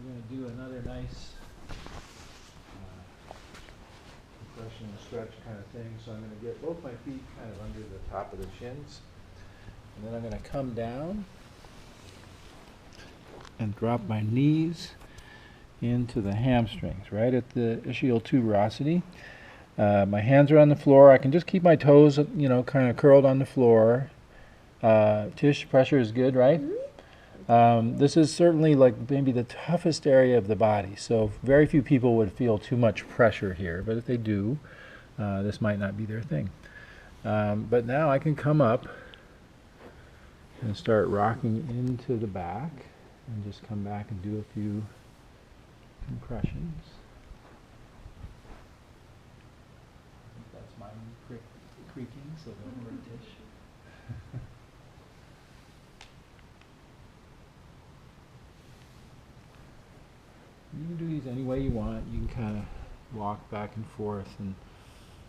going to do another nice compression and stretch kind of thing. So I'm going to get both my feet kind of under the top of the shins. And then I'm going to come down and drop my knees into the hamstrings, right at the ischial tuberosity. My hands are on the floor. I can just keep my toes, you know, kind of curled on the floor. Tish, pressure is good, right? This is certainly like maybe the toughest area of the body. So very few people would feel too much pressure here, but if they do, this might not be their thing. But now I can come up and start rocking into the back and just come back and do a few compressions. That's my creaking, so don't worry, Tish. You can do these any way you want. You can kind of walk back and forth, and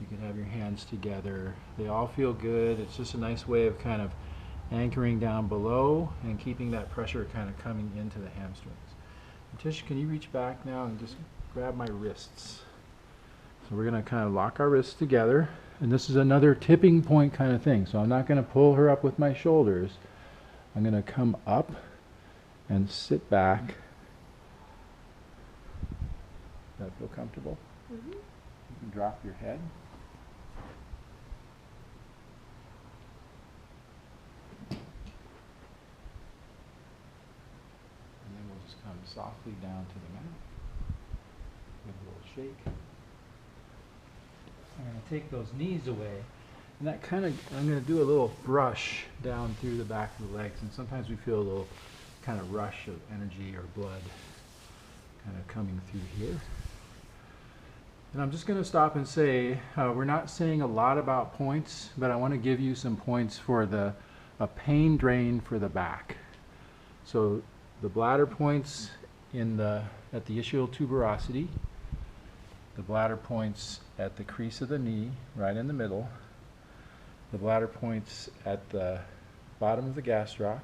you can have your hands together. They all feel good. It's just a nice way of kind of anchoring down below and keeping that pressure kind of coming into the hamstrings. And Tish, can you reach back now and just grab my wrists? So we're going to kind of lock our wrists together, and this is another tipping point kind of thing. So I'm not going to pull her up with my shoulders. I'm going to come up and sit back. Does that feel comfortable? Mm-hmm. You can drop your head. And then we'll just come softly down to the mat. Give a little shake. I'm going to take those knees away. And that kind of, I'm going to do a little brush down through the back of the legs. And sometimes we feel a little kind of rush of energy or blood kind of coming through here. And I'm just going to stop and say, we're not saying a lot about points, but I want to give you some points for a pain drain for the back. So the bladder points at the ischial tuberosity, the bladder points at the crease of the knee, right in the middle, the bladder points at the bottom of the gastroc,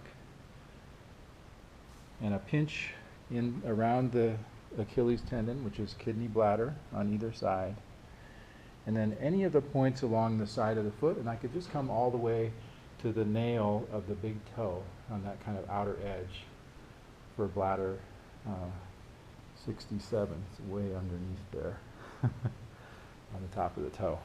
and a pinch in around the Achilles tendon, which is kidney bladder on either side, and then any of the points along the side of the foot, and I could just come all the way to the nail of the big toe on that kind of outer edge for bladder 67. It's way underneath there on the top of the toe.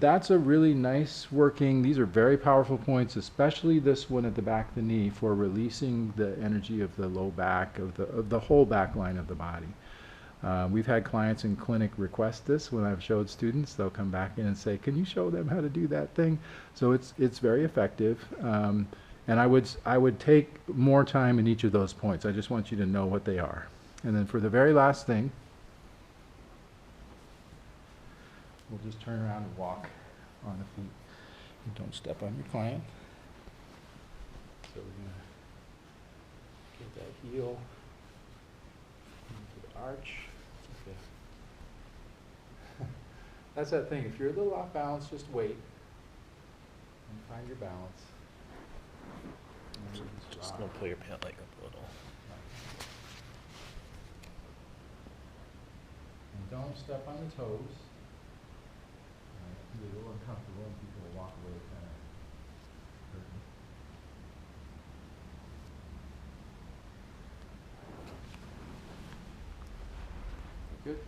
That's a really nice working, these are very powerful points, especially this one at the back of the knee for releasing the energy of the low back, of the whole back line of the body. We've had clients in clinic request this when I've showed students. They'll come back in and say, can you show them how to do that thing? So it's very effective. And I would take more time in each of those points. I just want you to know what they are. And then for the very last thing, we'll just turn around and walk on the feet. And don't step on your client. So we're going to get that heel into the arch. Okay. That's that thing. If you're a little off balance, just wait and find your balance. Just going to pull your pant leg up a little. And don't step on the toes. It's a little uncomfortable and people will walk away kind of hurting. Good.